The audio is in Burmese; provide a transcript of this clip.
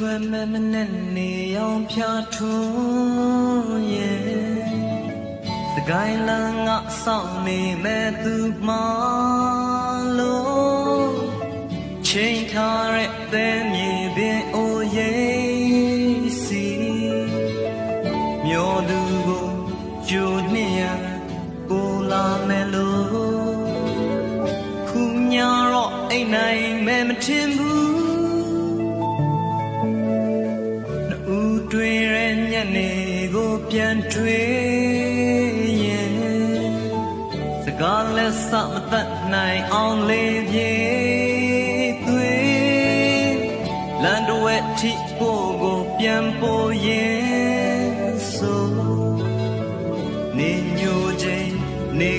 ထွက်မဲ့မနဲ့နေအောင်ဖြာထွန်းရဲ့စကိုင်းလန်းငါဆောင်နေမဲ့သူမှလို့ချိန်ထားတဲ့သဲမြေပင်အိုရေးစီမျောသူကိုကြိုနှင့်ရကိုလာမယ်လို့ခုညာတော့အိမ်နိုင်မဲ့မထင်ဘူးတွေ့ရညနေကိုပြန်တွေ့ရင်စကားလက်စမတတ်နိုင်အောင်လေးပြေးသွေးလမ်းတစ်ဝက်ထိပို့ကိုပြန်ပို့ရင်ဆိုနေညိုချိန်နေ